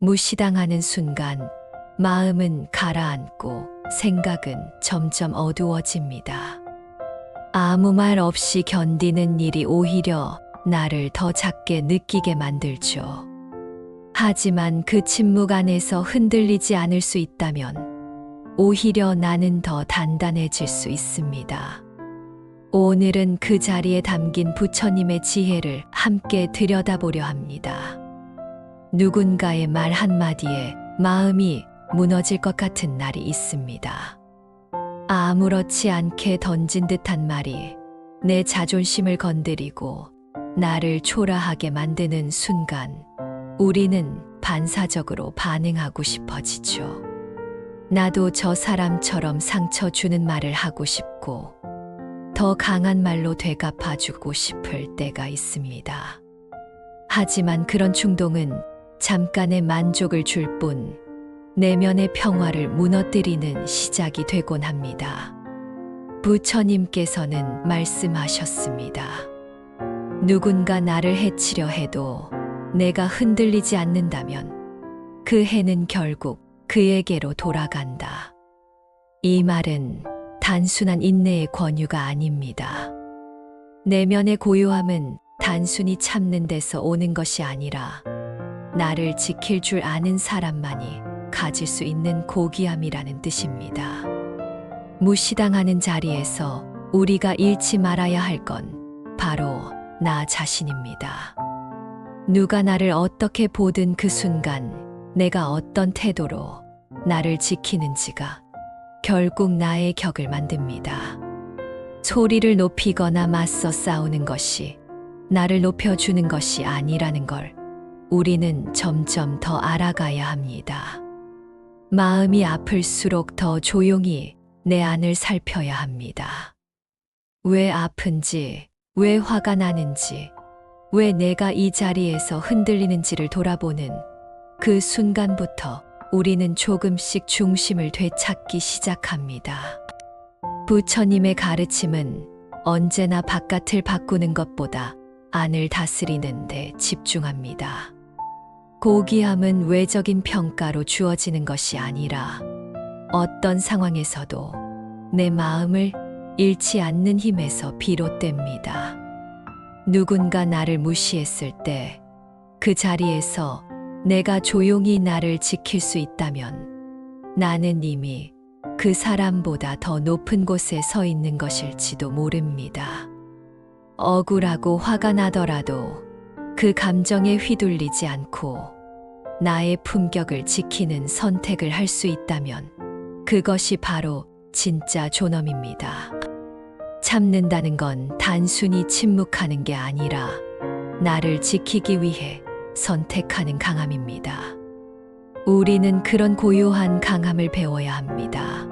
무시당하는 순간 마음은 가라앉고 생각은 점점 어두워집니다. 아무 말 없이 견디는 일이 오히려 나를 더 작게 느끼게 만들죠. 하지만 그 침묵 안에서 흔들리지 않을 수 있다면 오히려 나는 더 단단해질 수 있습니다. 오늘은 그 자리에 담긴 부처님의 지혜를 함께 들여다보려 합니다. 누군가의 말 한마디에 마음이 무너질 것 같은 날이 있습니다. 아무렇지 않게 던진 듯한 말이 내 자존심을 건드리고 나를 초라하게 만드는 순간 우리는 반사적으로 반응하고 싶어지죠. 나도 저 사람처럼 상처 주는 말을 하고 싶고 더 강한 말로 되갚아주고 싶을 때가 있습니다. 하지만 그런 충동은 잠깐의 만족을 줄 뿐 내면의 평화를 무너뜨리는 시작이 되곤 합니다. 부처님께서는 말씀하셨습니다. 누군가 나를 해치려 해도 내가 흔들리지 않는다면 그 해는 결국 그에게로 돌아간다. 이 말은 단순한 인내의 권유가 아닙니다. 내면의 고요함은 단순히 참는 데서 오는 것이 아니라 나를 지킬 줄 아는 사람만이 가질 수 있는 고귀함이라는 뜻입니다. 무시당하는 자리에서 우리가 잃지 말아야 할 건 바로 나 자신입니다. 누가 나를 어떻게 보든 그 순간 내가 어떤 태도로 나를 지키는지가 결국 나의 격을 만듭니다. 소리를 높이거나 맞서 싸우는 것이 나를 높여주는 것이 아니라는 걸 우리는 점점 더 알아가야 합니다. 마음이 아플수록 더 조용히 내 안을 살펴야 합니다. 왜 아픈지, 왜 화가 나는지, 왜 내가 이 자리에서 흔들리는지를 돌아보는 그 순간부터 우리는 조금씩 중심을 되찾기 시작합니다. 부처님의 가르침은 언제나 바깥을 바꾸는 것보다 안을 다스리는 데 집중합니다. 고귀함은 외적인 평가로 주어지는 것이 아니라 어떤 상황에서도 내 마음을 잃지 않는 힘에서 비롯됩니다. 누군가 나를 무시했을 때 그 자리에서 내가 조용히 나를 지킬 수 있다면 나는 이미 그 사람보다 더 높은 곳에 서 있는 것일지도 모릅니다. 억울하고 화가 나더라도 그 감정에 휘둘리지 않고 나의 품격을 지키는 선택을 할 수 있다면 그것이 바로 진짜 존엄입니다. 참는다는 건 단순히 침묵하는 게 아니라 나를 지키기 위해 선택하는 강함입니다. 우리는 그런 고요한 강함을 배워야 합니다.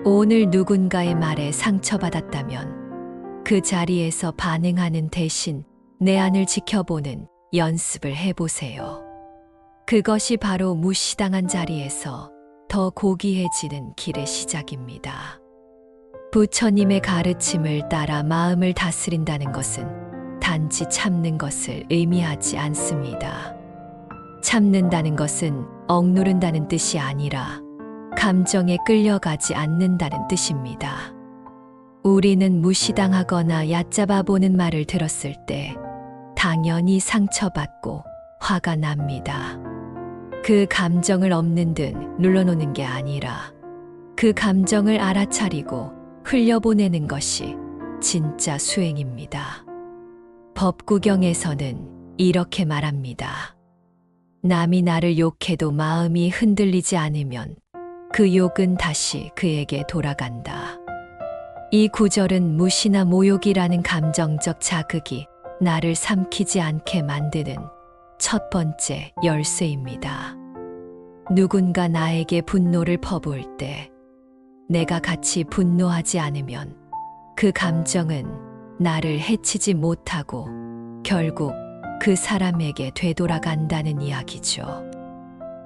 오늘 누군가의 말에 상처받았다면 그 자리에서 반응하는 대신 내 안을 지켜보는 연습을 해보세요. 그것이 바로 무시당한 자리에서 더 고귀해지는 길의 시작입니다. 부처님의 가르침을 따라 마음을 다스린다는 것은 단지 참는 것을 의미하지 않습니다. 참는다는 것은 억누른다는 뜻이 아니라 감정에 끌려가지 않는다는 뜻입니다. 우리는 무시당하거나 얕잡아 보는 말을 들었을 때 당연히 상처받고 화가 납니다. 그 감정을 없는 듯 눌러놓는 게 아니라 그 감정을 알아차리고 흘려보내는 것이 진짜 수행입니다. 법구경에서는 이렇게 말합니다. 남이 나를 욕해도 마음이 흔들리지 않으면 그 욕은 다시 그에게 돌아간다. 이 구절은 무시나 모욕이라는 감정적 자극이 나를 삼키지 않게 만드는 첫 번째 열쇠입니다. 누군가 나에게 분노를 퍼부을 때 내가 같이 분노하지 않으면 그 감정은 나를 해치지 못하고 결국 그 사람에게 되돌아간다는 이야기죠.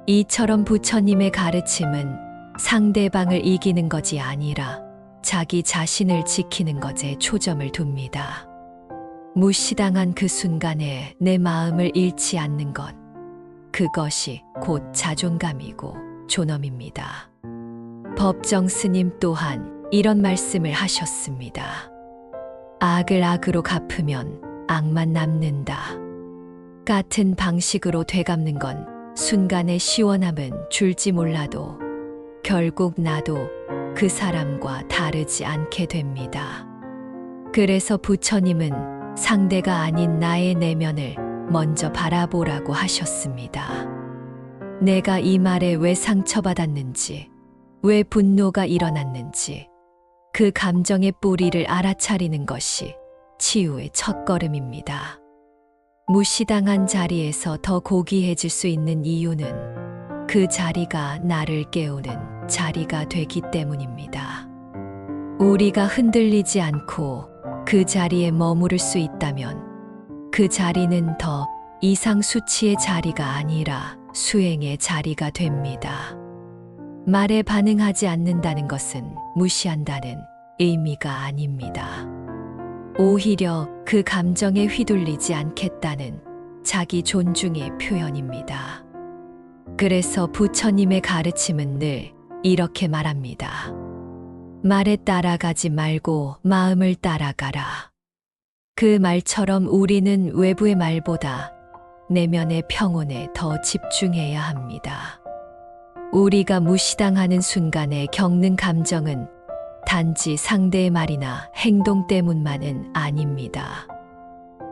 이처럼 부처님의 가르침은 상대방을 이기는 것이 아니라 자기 자신을 지키는 것에 초점을 둡니다. 무시당한 그 순간에 내 마음을 잃지 않는 것, 그것이 곧 자존감이고 존엄입니다. 법정 스님 또한 이런 말씀을 하셨습니다. 악을 악으로 갚으면 악만 남는다. 같은 방식으로 되갚는 건 순간의 시원함은 줄지 몰라도 결국 나도 그 사람과 다르지 않게 됩니다. 그래서 부처님은 상대가 아닌 나의 내면을 먼저 바라보라고 하셨습니다. 내가 이 말에 왜 상처받았는지, 왜 분노가 일어났는지, 그 감정의 뿌리를 알아차리는 것이 치유의 첫걸음입니다. 무시당한 자리에서 더 고귀해질 수 있는 이유는 그 자리가 나를 깨우는 자리가 되기 때문입니다. 우리가 흔들리지 않고 그 자리에 머무를 수 있다면 그 자리는 더 이상 수치의 자리가 아니라 수행의 자리가 됩니다. 말에 반응하지 않는다는 것은 무시한다는 의미가 아닙니다. 오히려 그 감정에 휘둘리지 않겠다는 자기 존중의 표현입니다. 그래서 부처님의 가르침은 늘 이렇게 말합니다. 말에 따라가지 말고 마음을 따라가라. 그 말처럼 우리는 외부의 말보다 내면의 평온에 더 집중해야 합니다. 우리가 무시당하는 순간에 겪는 감정은 단지 상대의 말이나 행동 때문만은 아닙니다.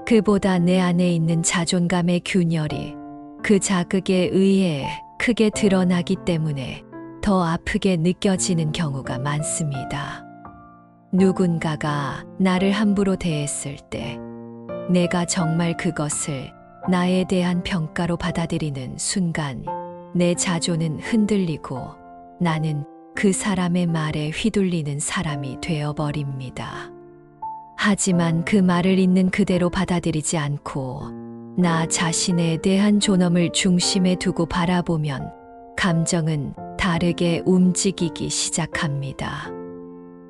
그보다 내 안에 있는 자존감의 균열이 그 자극에 의해 크게 드러나기 때문에 더 아프게 느껴지는 경우가 많습니다. 누군가가 나를 함부로 대했을 때 내가 정말 그것을 나에 대한 평가로 받아들이는 순간 내 자존은 흔들리고 나는 그 사람의 말에 휘둘리는 사람이 되어버립니다. 하지만 그 말을 있는 그대로 받아들이지 않고 나 자신에 대한 존엄을 중심에 두고 바라보면 감정은 다르게 움직이기 시작합니다.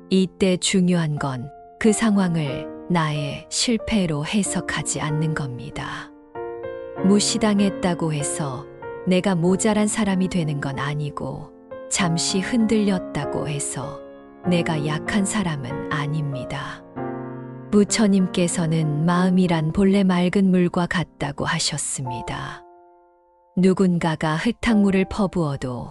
이때 중요한 건 그 상황을 나의 실패로 해석하지 않는 겁니다. 무시당했다고 해서 내가 모자란 사람이 되는 건 아니고 잠시 흔들렸다고 해서 내가 약한 사람은 아닙니다. 부처님께서는 마음이란 본래 맑은 물과 같다고 하셨습니다. 누군가가 흙탕물을 퍼부어도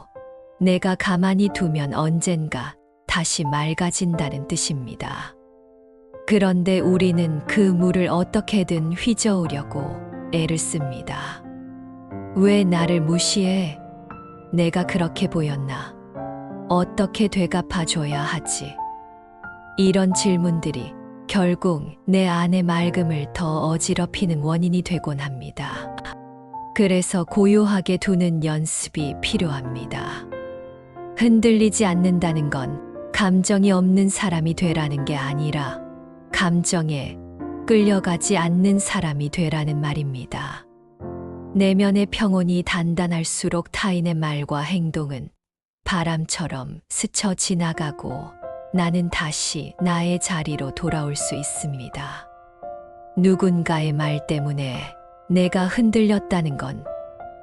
내가 가만히 두면 언젠가 다시 맑아진다는 뜻입니다. 그런데 우리는 그 물을 어떻게든 휘저으려고 애를 씁니다. 왜 나를 무시해? 내가 그렇게 보였나? 어떻게 되갚아줘야 하지? 이런 질문들이 결국 내 안의 맑음을 더 어지럽히는 원인이 되곤 합니다. 그래서 고요하게 두는 연습이 필요합니다. 흔들리지 않는다는 건 감정이 없는 사람이 되라는 게 아니라 감정에 끌려가지 않는 사람이 되라는 말입니다. 내면의 평온이 단단할수록 타인의 말과 행동은 바람처럼 스쳐 지나가고 나는 다시 나의 자리로 돌아올 수 있습니다. 누군가의 말 때문에 내가 흔들렸다는 건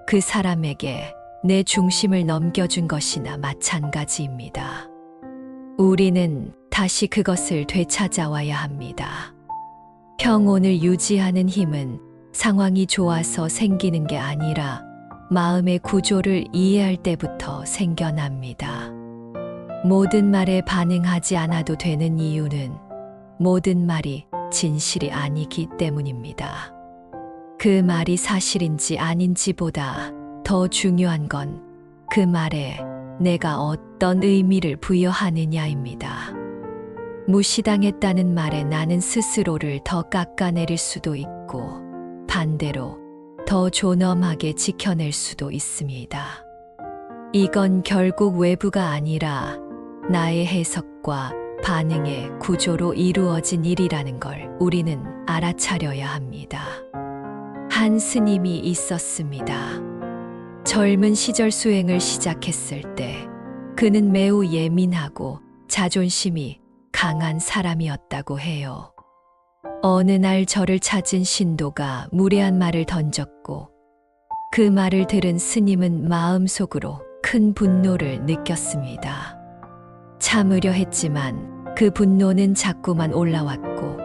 그 사람에게 내 중심을 넘겨준 것이나 마찬가지입니다. 우리는 다시 그것을 되찾아와야 합니다. 평온을 유지하는 힘은 상황이 좋아서 생기는 게 아니라 마음의 구조를 이해할 때부터 생겨납니다. 모든 말에 반응하지 않아도 되는 이유는 모든 말이 진실이 아니기 때문입니다. 그 말이 사실인지 아닌지보다 더 중요한 건 그 말에 내가 어떤 의미를 부여하느냐입니다. 무시당했다는 말에 나는 스스로를 더 깎아내릴 수도 있고 반대로 더 존엄하게 지켜낼 수도 있습니다. 이건 결국 외부가 아니라 나의 해석과 반응의 구조로 이루어진 일이라는 걸 우리는 알아차려야 합니다. 한 스님이 있었습니다. 젊은 시절 수행을 시작했을 때 그는 매우 예민하고 자존심이 강한 사람이었다고 해요. 어느 날 저를 찾은 신도가 무례한 말을 던졌고 그 말을 들은 스님은 마음속으로 큰 분노를 느꼈습니다. 참으려 했지만 그 분노는 자꾸만 올라왔고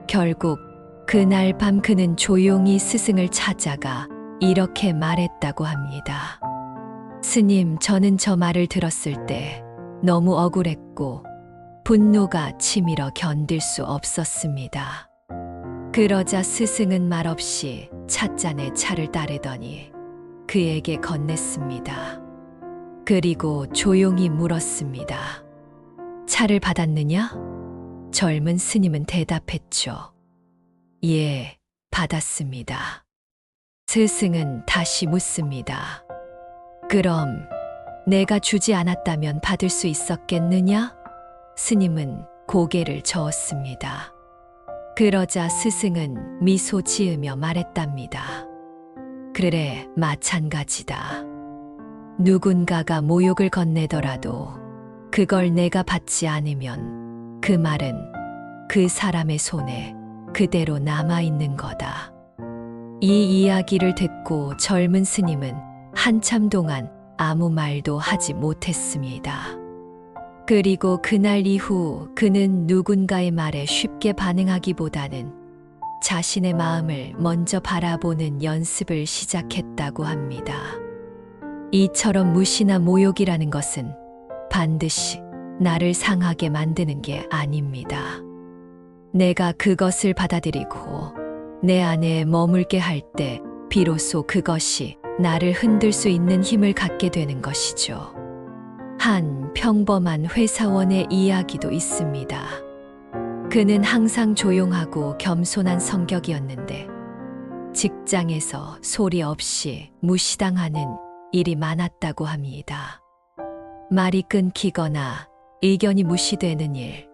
결국 그날 밤 그는 조용히 스승을 찾아가 이렇게 말했다고 합니다. 스님, 저는 저 말을 들었을 때 너무 억울했고 분노가 치밀어 견딜 수 없었습니다. 그러자 스승은 말없이 찻잔에 차를 따르더니 그에게 건넸습니다. 그리고 조용히 물었습니다. 차를 받았느냐? 젊은 스님은 대답했죠. 예, 받았습니다. 스승은 다시 묻습니다. 그럼 내가 주지 않았다면 받을 수 있었겠느냐? 스님은 고개를 저었습니다. 그러자 스승은 미소 지으며 말했답니다. 그래, 마찬가지다. 누군가가 모욕을 건네더라도 그걸 내가 받지 않으면 그 말은 그 사람의 손에 그대로 남아있는 거다. 이 이야기를 듣고 젊은 스님은 한참 동안 아무 말도 하지 못했습니다. 그리고 그날 이후 그는 누군가의 말에 쉽게 반응하기보다는 자신의 마음을 먼저 바라보는 연습을 시작했다고 합니다. 이처럼 무시나 모욕이라는 것은 반드시 나를 상하게 만드는 게 아닙니다. 내가 그것을 받아들이고 내 안에 머물게 할 때 비로소 그것이 나를 흔들 수 있는 힘을 갖게 되는 것이죠. 한 평범한 회사원의 이야기도 있습니다. 그는 항상 조용하고 겸손한 성격이었는데 직장에서 소리 없이 무시당하는 일이 많았다고 합니다. 말이 끊기거나 의견이 무시되는 일,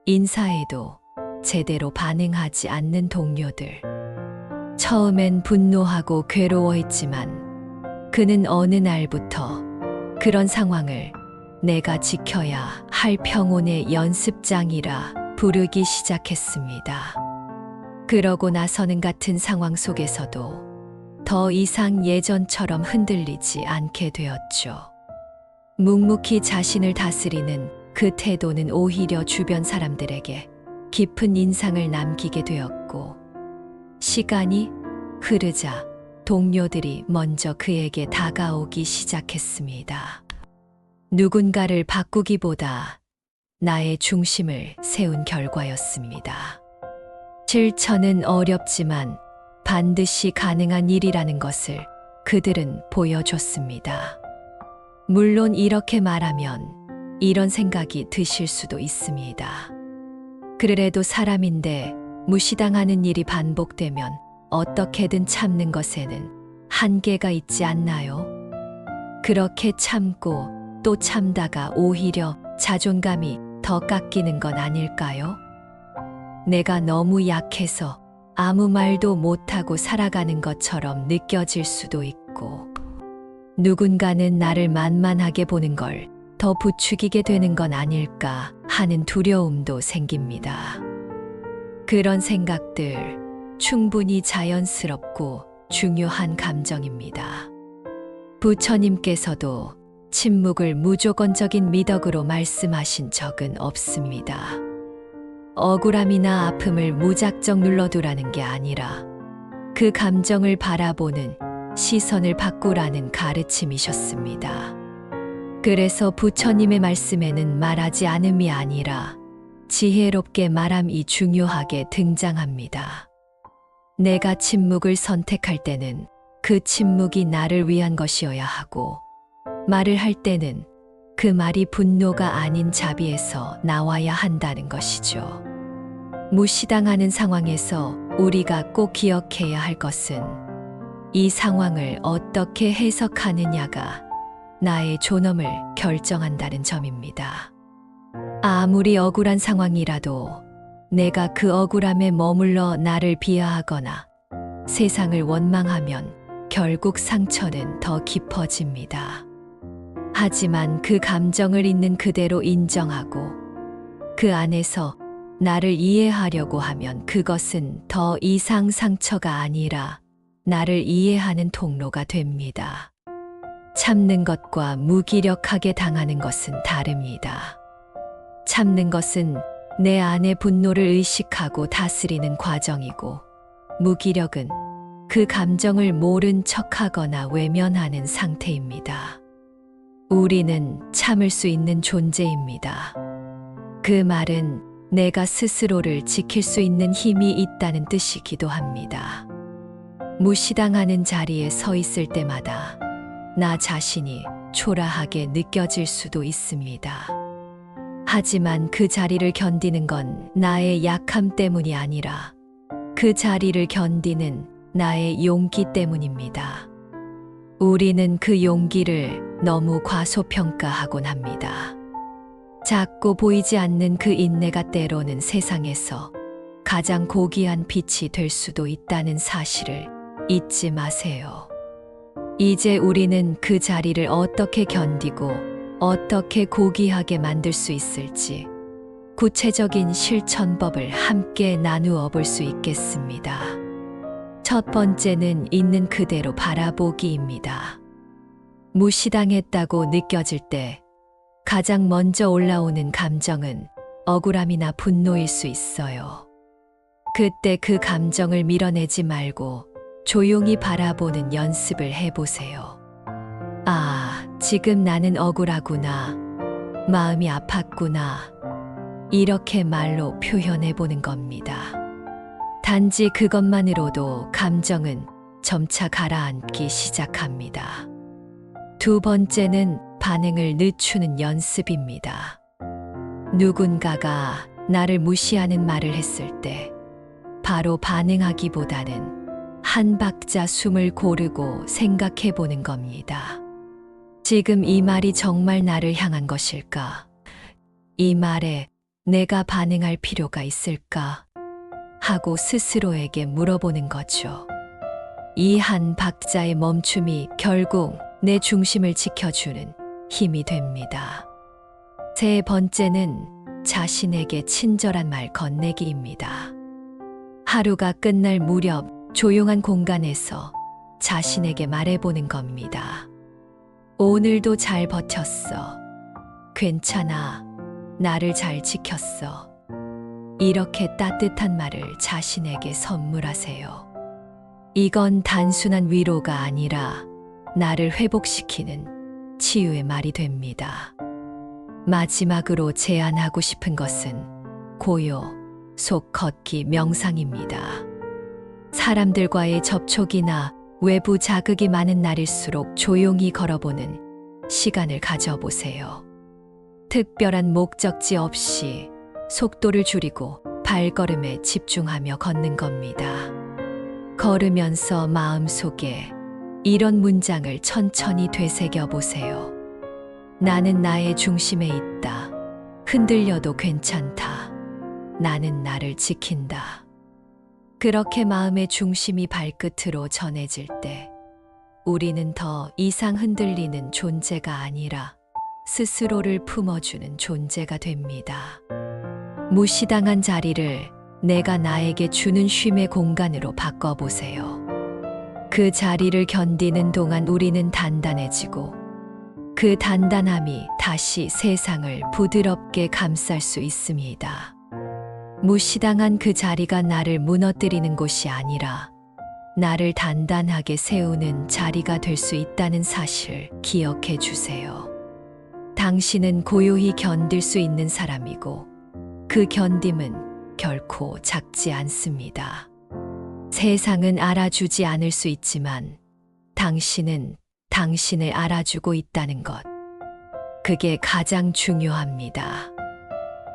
인사에도 제대로 반응하지 않는 동료들. 처음엔 분노하고 괴로워했지만 그는 어느 날부터 그런 상황을 내가 지켜야 할 평온의 연습장이라 부르기 시작했습니다. 그러고 나서는 같은 상황 속에서도 더 이상 예전처럼 흔들리지 않게 되었죠. 묵묵히 자신을 다스리는 그 태도는 오히려 주변 사람들에게 깊은 인상을 남기게 되었고, 시간이 흐르자 동료들이 먼저 그에게 다가오기 시작했습니다. 누군가를 바꾸기보다 나의 중심을 세운 결과였습니다. 실천은 어렵지만 반드시 가능한 일이라는 것을 그들은 보여줬습니다. 물론 이렇게 말하면 이런 생각이 드실 수도 있습니다. 그래도 사람인데 무시당하는 일이 반복되면 어떻게든 참는 것에는 한계가 있지 않나요? 그렇게 참고 또 참다가 오히려 자존감이 더 깎이는 건 아닐까요? 내가 너무 약해서 아무 말도 못하고 살아가는 것처럼 느껴질 수도 있고, 누군가는 나를 만만하게 보는 걸 더 부추기게 되는 건 아닐까 하는 두려움도 생깁니다. 그런 생각들 충분히 자연스럽고 중요한 감정입니다. 부처님께서도 침묵을 무조건적인 미덕으로 말씀하신 적은 없습니다. 억울함이나 아픔을 무작정 눌러두라는 게 아니라 그 감정을 바라보는 시선을 바꾸라는 가르침이셨습니다. 그래서 부처님의 말씀에는 말하지 않음이 아니라 지혜롭게 말함이 중요하게 등장합니다. 내가 침묵을 선택할 때는 그 침묵이 나를 위한 것이어야 하고, 말을 할 때는 그 말이 분노가 아닌 자비에서 나와야 한다는 것이죠. 무시당하는 상황에서 우리가 꼭 기억해야 할 것은 이 상황을 어떻게 해석하느냐가 나의 존엄을 결정한다는 점입니다. 아무리 억울한 상황이라도 내가 그 억울함에 머물러 나를 비하하거나 세상을 원망하면 결국 상처는 더 깊어집니다. 하지만 그 감정을 있는 그대로 인정하고 그 안에서 나를 이해하려고 하면 그것은 더 이상 상처가 아니라 나를 이해하는 통로가 됩니다. 참는 것과 무기력하게 당하는 것은 다릅니다. 참는 것은 내 안의 분노를 의식하고 다스리는 과정이고, 무기력은 그 감정을 모른 척하거나 외면하는 상태입니다. 우리는 참을 수 있는 존재입니다. 그 말은 내가 스스로를 지킬 수 있는 힘이 있다는 뜻이기도 합니다. 무시당하는 자리에 서 있을 때마다 나 자신이 초라하게 느껴질 수도 있습니다. 하지만 그 자리를 견디는 건 나의 약함 때문이 아니라 그 자리를 견디는 나의 용기 때문입니다. 우리는 그 용기를 너무 과소평가하곤 합니다. 작고 보이지 않는 그 인내가 때로는 세상에서 가장 고귀한 빛이 될 수도 있다는 사실을 잊지 마세요. 이제 우리는 그 자리를 어떻게 견디고 어떻게 고귀하게 만들 수 있을지 구체적인 실천법을 함께 나누어 볼 수 있겠습니다. 첫 번째는 있는 그대로 바라보기입니다. 무시당했다고 느껴질 때 가장 먼저 올라오는 감정은 억울함이나 분노일 수 있어요. 그때 그 감정을 밀어내지 말고 조용히 바라보는 연습을 해보세요. 아, 지금 나는 억울하구나. 마음이 아팠구나. 이렇게 말로 표현해보는 겁니다. 단지 그것만으로도 감정은 점차 가라앉기 시작합니다. 두 번째는 반응을 늦추는 연습입니다. 누군가가 나를 무시하는 말을 했을 때 바로 반응하기보다는 한 박자 숨을 고르고 생각해 보는 겁니다. 지금 이 말이 정말 나를 향한 것일까? 이 말에 내가 반응할 필요가 있을까? 하고 스스로에게 물어보는 거죠. 이 한 박자의 멈춤이 결국 내 중심을 지켜주는 힘이 됩니다. 세 번째는 자신에게 친절한 말 건네기입니다. 하루가 끝날 무렵 조용한 공간에서 자신에게 말해보는 겁니다. 오늘도 잘 버텼어. 괜찮아. 나를 잘 지켰어. 이렇게 따뜻한 말을 자신에게 선물하세요. 이건 단순한 위로가 아니라 나를 회복시키는 치유의 말이 됩니다. 마지막으로 제안하고 싶은 것은 고요, 속 걷기 명상입니다. 사람들과의 접촉이나 외부 자극이 많은 날일수록 조용히 걸어보는 시간을 가져보세요. 특별한 목적지 없이 속도를 줄이고 발걸음에 집중하며 걷는 겁니다. 걸으면서 마음속에 이런 문장을 천천히 되새겨 보세요. 나는 나의 중심에 있다. 흔들려도 괜찮다. 나는 나를 지킨다. 그렇게 마음의 중심이 발끝으로 전해질 때 우리는 더 이상 흔들리는 존재가 아니라 스스로를 품어주는 존재가 됩니다. 무시당한 자리를 내가 나에게 주는 쉼의 공간으로 바꿔보세요. 그 자리를 견디는 동안 우리는 단단해지고 그 단단함이 다시 세상을 부드럽게 감쌀 수 있습니다. 무시당한 그 자리가 나를 무너뜨리는 곳이 아니라 나를 단단하게 세우는 자리가 될 수 있다는 사실 기억해 주세요. 당신은 고요히 견딜 수 있는 사람이고 그 견딤은 결코 작지 않습니다. 세상은 알아주지 않을 수 있지만 당신은 당신을 알아주고 있다는 것. 그게 가장 중요합니다.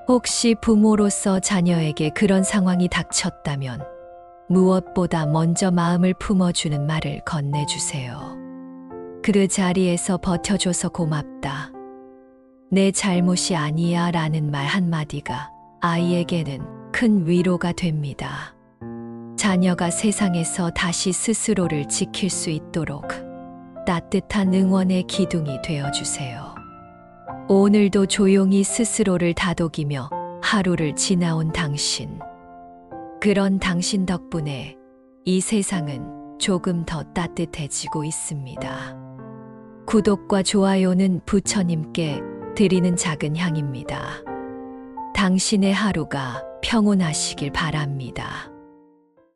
혹시 부모로서 자녀에게 그런 상황이 닥쳤다면 무엇보다 먼저 마음을 품어주는 말을 건네주세요. 그 자리에서 버텨줘서 고맙다. 내 잘못이 아니야 라는 말 한마디가 아이에게는 큰 위로가 됩니다. 자녀가 세상에서 다시 스스로를 지킬 수 있도록 따뜻한 응원의 기둥이 되어주세요. 오늘도 조용히 스스로를 다독이며 하루를 지나온 당신. 그런 당신 덕분에 이 세상은 조금 더 따뜻해지고 있습니다. 구독과 좋아요는 부처님께 드리는 작은 향입니다. 당신의 하루가 평온하시길 바랍니다.